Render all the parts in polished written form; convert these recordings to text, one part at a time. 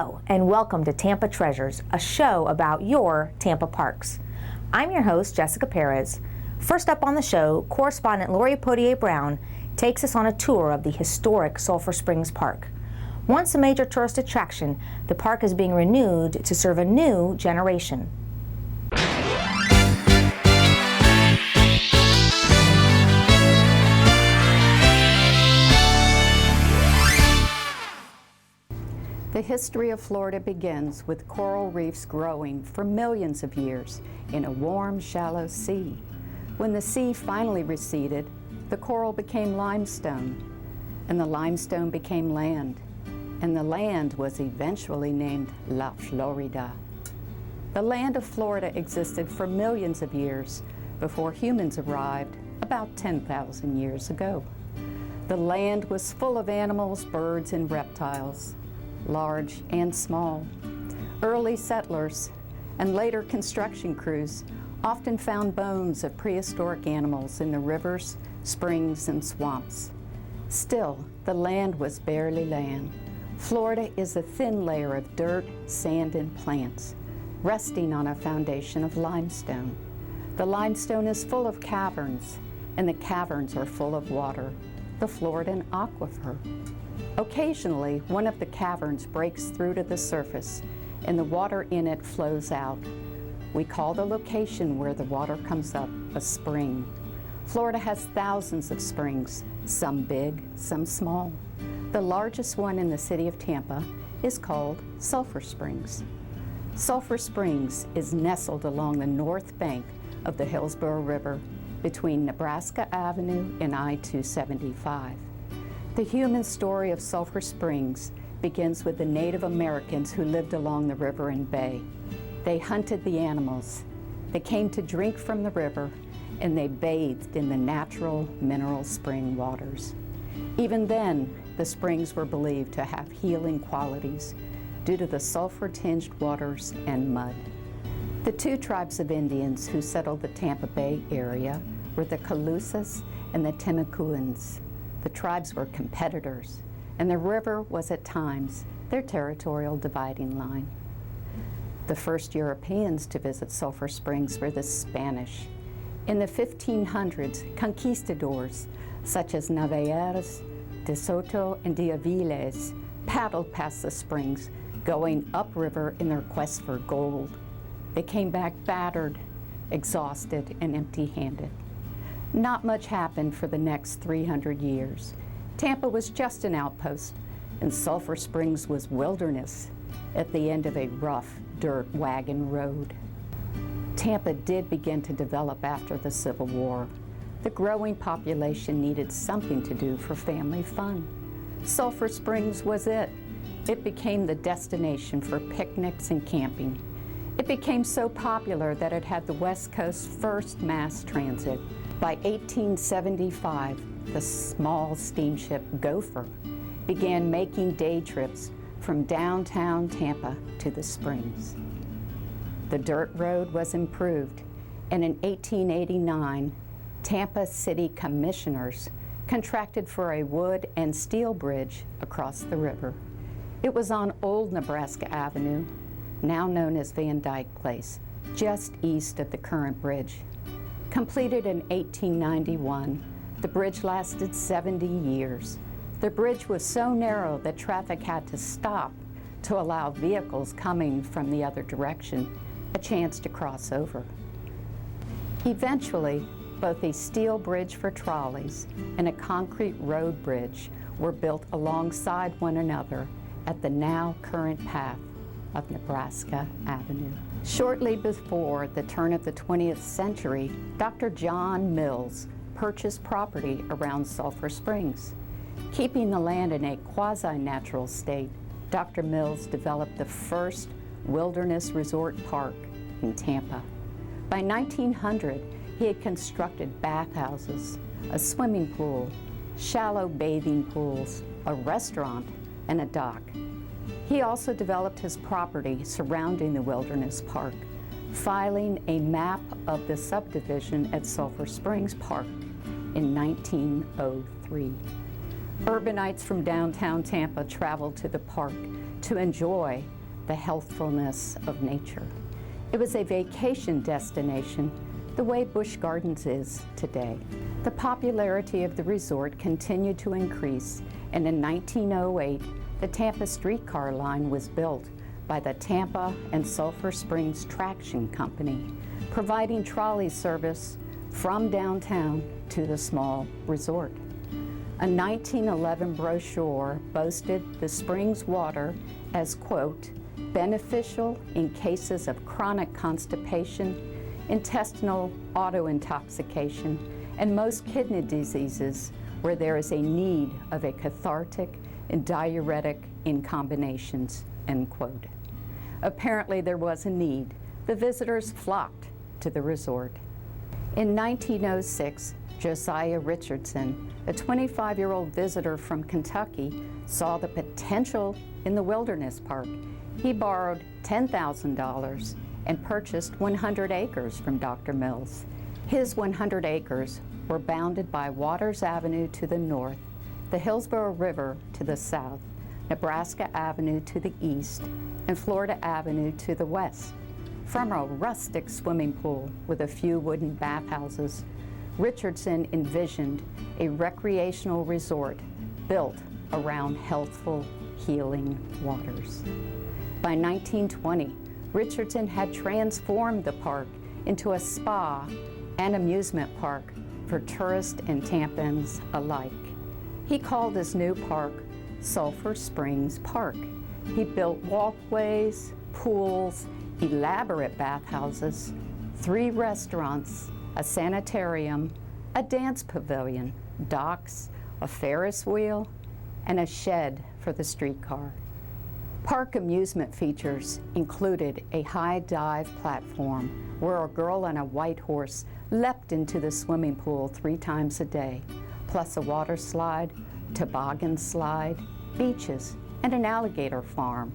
Hello, and welcome to Tampa Treasures, a show about your Tampa parks. I'm your host, Jessica Perez. First up on the show, correspondent Lori Potier-Brown takes us on a tour of the historic Sulphur Springs Park. Once a major tourist attraction, the park is being renewed to serve a new generation. The history of Florida begins with coral reefs growing for millions of years in a warm, shallow sea. When the sea finally receded, the coral became limestone, and the limestone became land, and the land was eventually named La Florida. The land of Florida existed for millions of years before humans arrived about 10,000 years ago. The land was full of animals, birds, and reptiles, large and small. Early settlers and later construction crews often found bones of prehistoric animals in the rivers, springs, and swamps. Still, the land was barely land. Florida is a thin layer of dirt, sand, and plants, resting on a foundation of limestone. The limestone is full of caverns, and the caverns are full of water, the Floridan aquifer. Occasionally, one of the caverns breaks through to the surface and the water in it flows out. We call the location where the water comes up a spring. Florida has thousands of springs, some big, some small. The largest one in the city of Tampa is called Sulphur Springs. Sulphur Springs is nestled along the north bank of the Hillsborough River between Nebraska Avenue and I-275. The human story of Sulphur Springs begins with the Native Americans who lived along the river and bay. They hunted the animals. They came to drink from the river, and they bathed in the natural mineral spring waters. Even then, the springs were believed to have healing qualities due to the sulfur-tinged waters and mud. The two tribes of Indians who settled the Tampa Bay area were the Calusas and the Timucuans. The tribes were competitors, and the river was at times their territorial dividing line. The first Europeans to visit Sulphur Springs were the Spanish. In the 1500s, conquistadors such as Narvaez, de Soto, and de Aviles paddled past the springs, going upriver in their quest for gold. They came back battered, exhausted, and empty-handed. Not much happened for the next 300 years. Tampa was just an outpost, and Sulphur Springs was wilderness at the end of a rough dirt wagon road. Tampa did begin to develop after the Civil War. The growing population needed something to do for family fun. Sulphur Springs was it. It became the destination for picnics and camping. It became so popular that it had the West Coast's first mass transit. By 1875, the small steamship Gopher began making day trips from downtown Tampa to the springs. The dirt road was improved, and in 1889, Tampa City Commissioners contracted for a wood and steel bridge across the river. It was on Old Nebraska Avenue, now known as Van Dyke Place, just east of the current bridge. Completed in 1891, the bridge lasted 70 years. The bridge was so narrow that traffic had to stop to allow vehicles coming from the other direction a chance to cross over. Eventually, both a steel bridge for trolleys and a concrete road bridge were built alongside one another at the now current path of Nebraska Avenue. Shortly before the turn of the 20th century, Dr. John Mills purchased property around Sulphur Springs. Keeping the land in a quasi-natural state, Dr. Mills developed the first wilderness resort park in Tampa. By 1900, he had constructed bathhouses, a swimming pool, shallow bathing pools, a restaurant, and a dock. He also developed his property surrounding the wilderness park, filing a map of the subdivision at Sulphur Springs Park in 1903. Urbanites from downtown Tampa traveled to the park to enjoy the healthfulness of nature. It was a vacation destination the way Busch Gardens is today. The popularity of the resort continued to increase, and in 1908, the Tampa streetcar line was built by the Tampa and Sulphur Springs Traction Company, providing trolley service from downtown to the small resort. A 1911 brochure boasted the springs water as, quote, beneficial in cases of chronic constipation, intestinal autointoxication, and most kidney diseases where there is a need of a cathartic and diuretic in combinations, end quote. Apparently there was a need. The visitors flocked to the resort. In 1906, Josiah Richardson, a 25-year-old visitor from Kentucky, saw the potential in the wilderness park. He borrowed $10,000 and purchased 100 acres from Dr. Mills. His 100 acres were bounded by Waters Avenue to the north, the Hillsborough River to the south, Nebraska Avenue to the east, and Florida Avenue to the west. From a rustic swimming pool with a few wooden bathhouses, Richardson envisioned a recreational resort built around healthful, healing waters. By 1920, Richardson had transformed the park into a spa and amusement park for tourists and Tampans alike. He called his new park Sulphur Springs Park. He built walkways, pools, elaborate bathhouses, 3 restaurants, a sanitarium, a dance pavilion, docks, a Ferris wheel, and a shed for the streetcar. Park amusement features included a high dive platform where a girl on a white horse leapt into the swimming pool 3 times a day, plus a water slide, toboggan slide, beaches, and an alligator farm.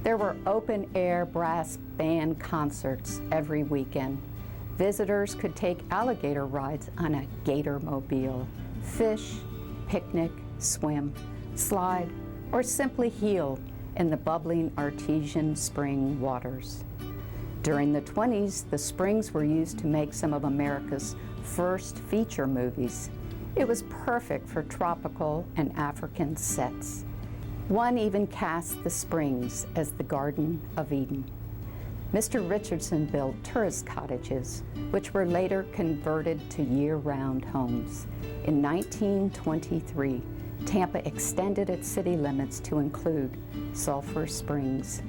There were open-air brass band concerts every weekend. Visitors could take alligator rides on a gator mobile, fish, picnic, swim, slide, or simply heal in the bubbling artesian spring waters. During the 20s, the springs were used to make some of America's first feature movies. It was perfect for tropical and African sets. One even cast the springs as the Garden of Eden. Mr. Richardson built tourist cottages, which were later converted to year-round homes. In 1923, Tampa extended its city limits to include Sulphur Springs.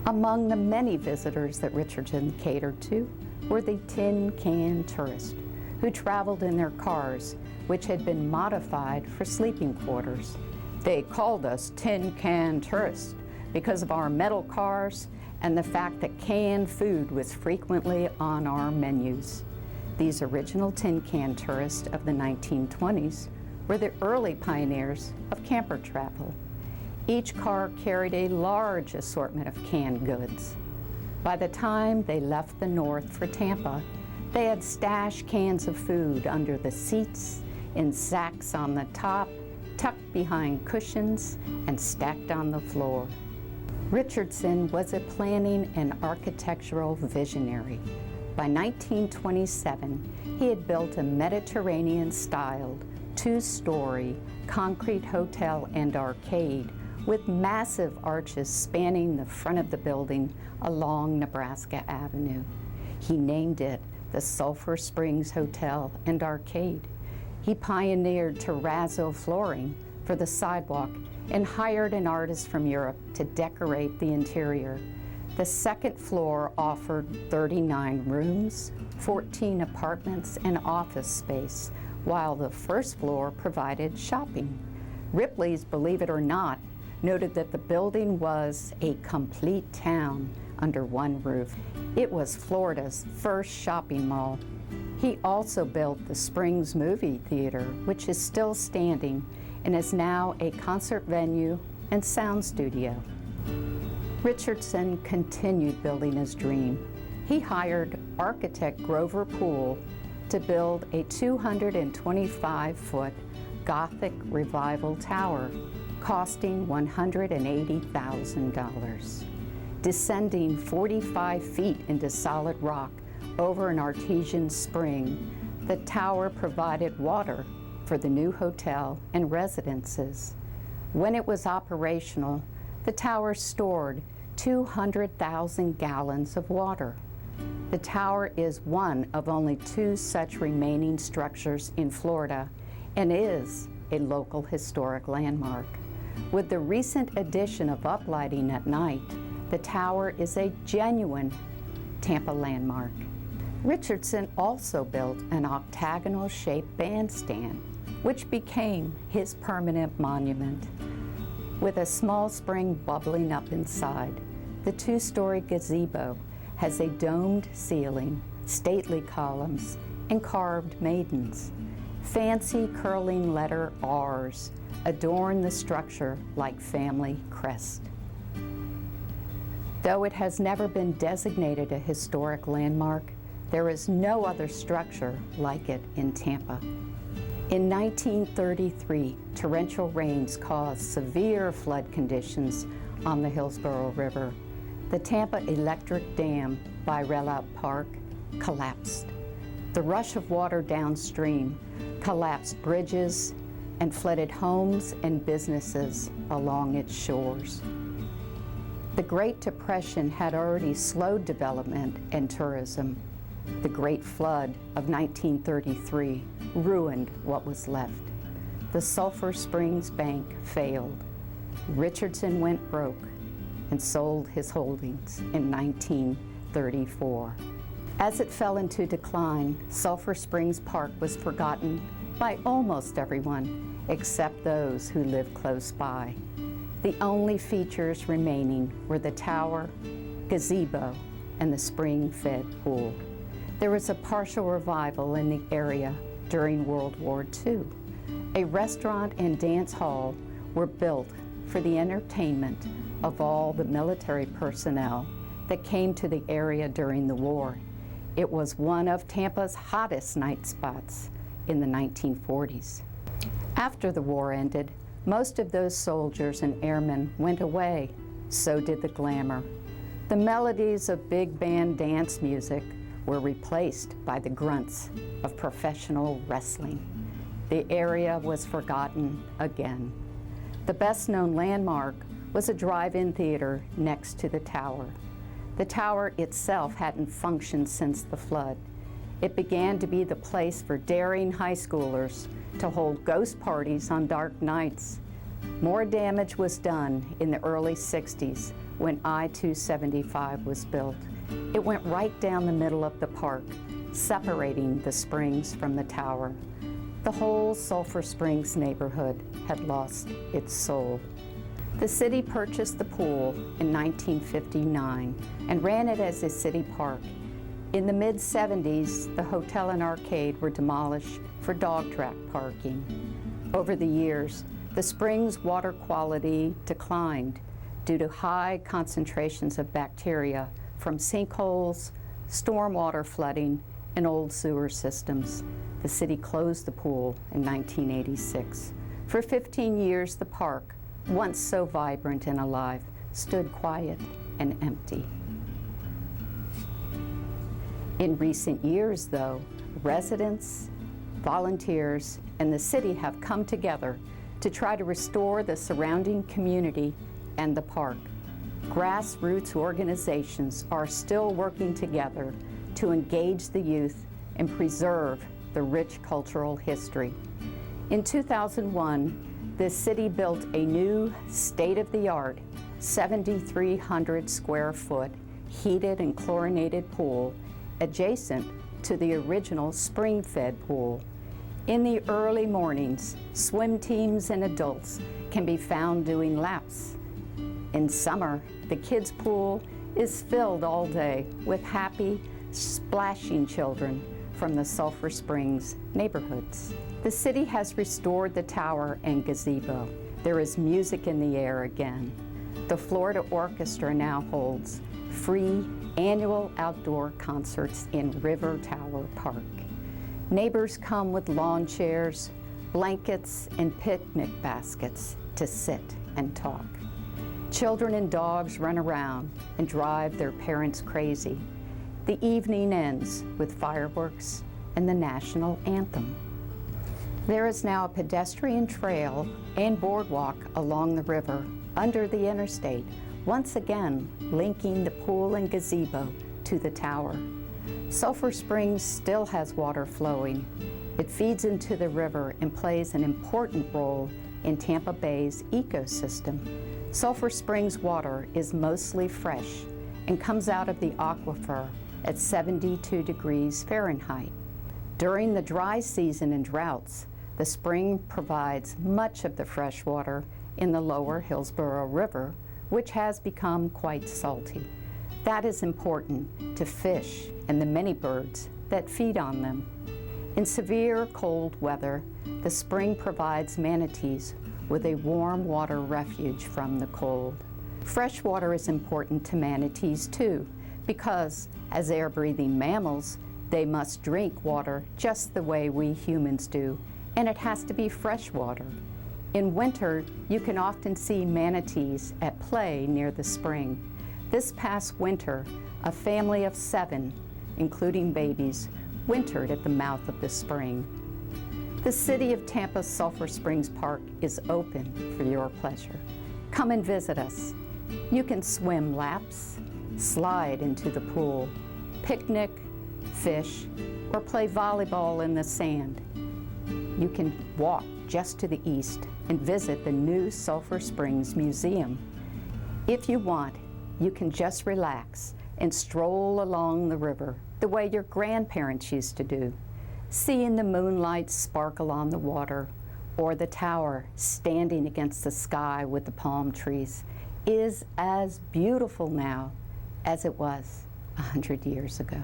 Among the many visitors that Richardson catered to were the tin can tourists, who traveled in their cars, which had been modified for sleeping quarters. They called us tin can tourists because of our metal cars and the fact that canned food was frequently on our menus. These original tin can tourists of the 1920s were the early pioneers of camper travel. Each car carried a large assortment of canned goods. By the time they left the north for Tampa, they had stashed cans of food under the seats, in sacks on the top, tucked behind cushions, and stacked on the floor. Richardson was a planning and architectural visionary. By 1927, he had built a Mediterranean-styled, 2-story concrete hotel and arcade with massive arches spanning the front of the building along Nebraska Avenue. He named it the Sulphur Springs Hotel and Arcade. He pioneered terrazzo flooring for the sidewalk and hired an artist from Europe to decorate the interior. The second floor offered 39 rooms, 14 apartments, and office space, while the first floor provided shopping. Ripley's Believe It or Not noted that the building was a complete town under one roof. It was Florida's first shopping mall. He also built the Springs Movie Theater, which is still standing and is now a concert venue and sound studio. Richardson continued building his dream. He hired architect Grover Poole to build a 225-foot Gothic Revival tower costing $180,000. Descending 45 feet into solid rock over an artesian spring, the tower provided water for the new hotel and residences. When it was operational, the tower stored 200,000 gallons of water. The tower is one of only 2 such remaining structures in Florida and is a local historic landmark. With the recent addition of uplighting at night, the tower is a genuine Tampa landmark. Richardson also built an octagonal-shaped bandstand, which became his permanent monument. With a small spring bubbling up inside, the 2-story gazebo has a domed ceiling, stately columns, and carved maidens. Fancy curling letter R's adorn the structure like family crest. Though it has never been designated a historic landmark, there is no other structure like it in Tampa. In 1933, torrential rains caused severe flood conditions on the Hillsborough River. The Tampa Electric Dam by Relout Park collapsed. The rush of water downstream collapsed bridges and flooded homes and businesses along its shores. The Great Depression had already slowed development and tourism. The Great Flood of 1933 ruined what was left. The Sulphur Springs Bank failed. Richardson went broke and sold his holdings in 1934. As it fell into decline, Sulphur Springs Park was forgotten by almost everyone except those who lived close by. The only features remaining were the tower, gazebo, and the spring-fed pool. There was a partial revival in the area during World War II. A restaurant and dance hall were built for the entertainment of all the military personnel that came to the area during the war. It was one of Tampa's hottest night spots in the 1940s. After the war ended, most of those soldiers and airmen went away. So did the glamour. The melodies of big band dance music were replaced by the grunts of professional wrestling. The area was forgotten again. The best-known landmark was a drive-in theater next to the tower. The tower itself hadn't functioned since the flood. It began to be the place for daring high schoolers to hold ghost parties on dark nights. More damage was done in the early 60s when I-275 was built. It went right down the middle of the park, separating the springs from the tower. The whole Sulphur Springs neighborhood had lost its soul. The city purchased the pool in 1959 and ran it as a city park. In the mid-70s, the hotel and arcade were demolished for dog track parking. Over the years, the spring's water quality declined due to high concentrations of bacteria from sinkholes, stormwater flooding, and old sewer systems. The city closed the pool in 1986. For 15 years, the park, once so vibrant and alive, stood quiet and empty. In recent years, though, residents, volunteers, and the city have come together to try to restore the surrounding community and the park. Grassroots organizations are still working together to engage the youth and preserve the rich cultural history. In 2001, the city built a new state-of-the-art 7,300 square foot heated and chlorinated pool adjacent to the original spring-fed pool. In the early mornings, swim teams and adults can be found doing laps. In summer, the kids' pool is filled all day with happy, splashing children from the Sulphur Springs neighborhoods. The city has restored the tower and gazebo. There is music in the air again. The Florida Orchestra now holds free annual outdoor concerts in River Tower Park. Neighbors come with lawn chairs, blankets, and picnic baskets to sit and talk. Children and dogs run around and drive their parents crazy. The evening ends with fireworks and the national anthem. There is now a pedestrian trail and boardwalk along the river under the interstate, once again linking the pool and gazebo to the tower. Sulphur Springs still has water flowing. It feeds into the river and plays an important role in Tampa Bay's ecosystem. Sulphur Springs water is mostly fresh and comes out of the aquifer at 72 degrees Fahrenheit. During the dry season and droughts, the spring provides much of the fresh water in the lower Hillsborough River, which has become quite salty. That is important to fish and the many birds that feed on them. In severe cold weather, the spring provides manatees with a warm water refuge from the cold. Fresh water is important to manatees too, because as air-breathing mammals, they must drink water just the way we humans do, and it has to be fresh water. In winter, you can often see manatees at play near the spring. This past winter, a family of 7, including babies, wintered at the mouth of the spring. The City of Tampa's Sulphur Springs Park is open for your pleasure. Come and visit us. You can swim laps, slide into the pool, picnic, fish, or play volleyball in the sand. You can walk just to the east and visit the new Sulphur Springs Museum. If you want, you can just relax and stroll along the river the way your grandparents used to do, seeing the moonlight sparkle on the water or the tower standing against the sky with the palm trees is as beautiful now as it was 100 years ago.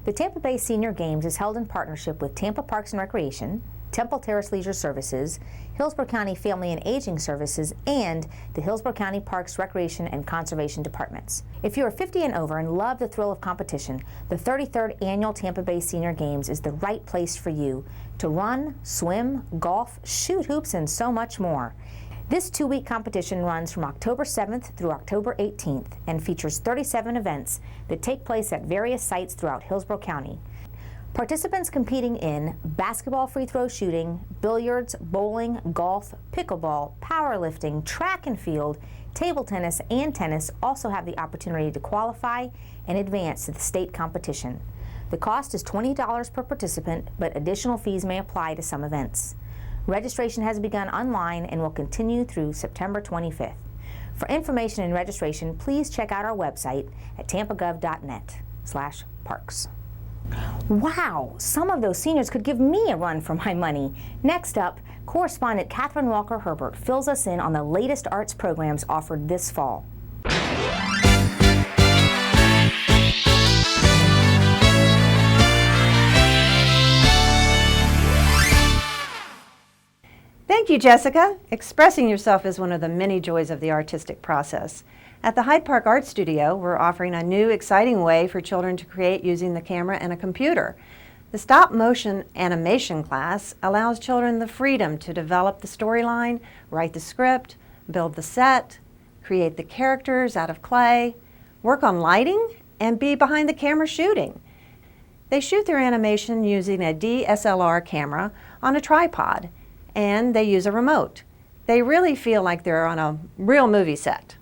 The Tampa Bay Senior Games is held in partnership with Tampa Parks and Recreation, Temple Terrace Leisure Services, Hillsborough County Family and Aging Services, and the Hillsborough County Parks, Recreation, and Conservation Departments. If you are 50 and over and love the thrill of competition, the 33rd Annual Tampa Bay Senior Games is the right place for you to run, swim, golf, shoot hoops, and so much more. This 2-week competition runs from October 7th through October 18th and features 37 events that take place at various sites throughout Hillsborough County. Participants competing in basketball free throw shooting, billiards, bowling, golf, pickleball, powerlifting, track and field, table tennis, and tennis also have the opportunity to qualify and advance to the state competition. The cost is $20 per participant, but additional fees may apply to some events. Registration has begun online and will continue through September 25th. For information and registration, please check out our website at tampagov.net/parks. Wow, some of those seniors could give me a run for my money. Next up, correspondent Catherine Walker Herbert fills us in on the latest arts programs offered this fall. Thank you, Jessica. Expressing yourself is one of the many joys of the artistic process. At the Hyde Park Art Studio, we're offering a new, exciting way for children to create using the camera and a computer. The stop-motion animation class allows children the freedom to develop the storyline, write the script, build the set, create the characters out of clay, work on lighting, and be behind the camera shooting. They shoot their animation using a DSLR camera on a tripod, and they use a remote. They really feel like they're on a real movie set.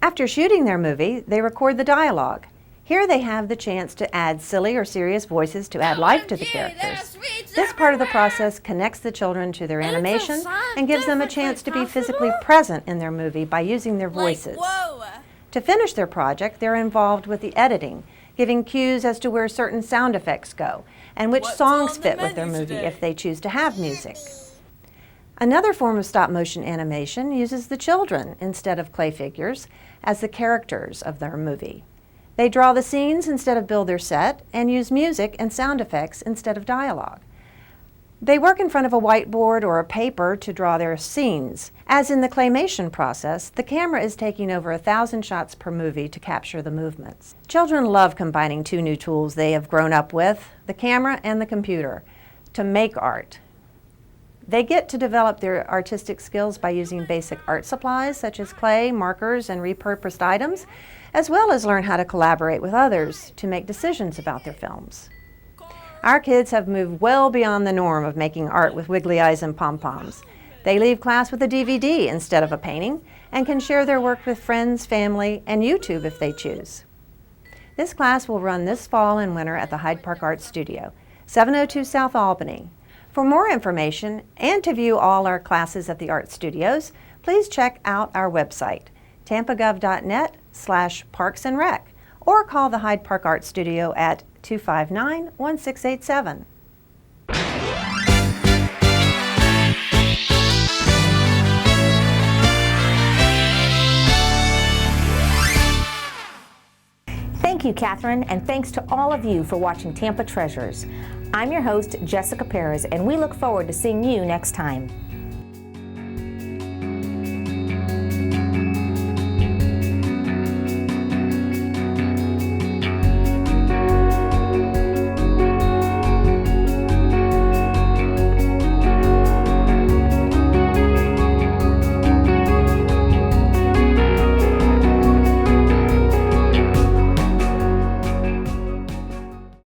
After shooting their movie, they record the dialogue. Here they have the chance to add silly or serious voices to add life to the characters. This part of the process connects the children to their animation and gives them a chance to be physically present in their movie by using their voices. To finish their project, they're involved with the editing, giving cues as to where certain sound effects go and which songs fit with their movie if they choose to have music. Another form of stop-motion animation uses the children instead of clay figures as the characters of their movie. They draw the scenes instead of build their set and use music and sound effects instead of dialogue. They work in front of a whiteboard or a paper to draw their scenes. As in the claymation process, the camera is taking over 1,000 shots per movie to capture the movements. Children love combining two new tools they have grown up with, the camera and the computer, to make art. They get to develop their artistic skills by using basic art supplies such as clay, markers, and repurposed items, as well as learn how to collaborate with others to make decisions about their films. Our kids have moved well beyond the norm of making art with wiggly eyes and pom-poms. They leave class with a DVD instead of a painting and can share their work with friends, family, and YouTube if they choose. This class will run this fall and winter at the Hyde Park Art Studio, 702 South Albany. For more information and to view all our classes at the Art Studios, please check out our website, tampagov.net/parksandrec, or call the Hyde Park Art Studio at 259-1687. Thank you, Catherine, and thanks to all of you for watching Tampa Treasures. I'm your host, Jessica Perez, and we look forward to seeing you next time.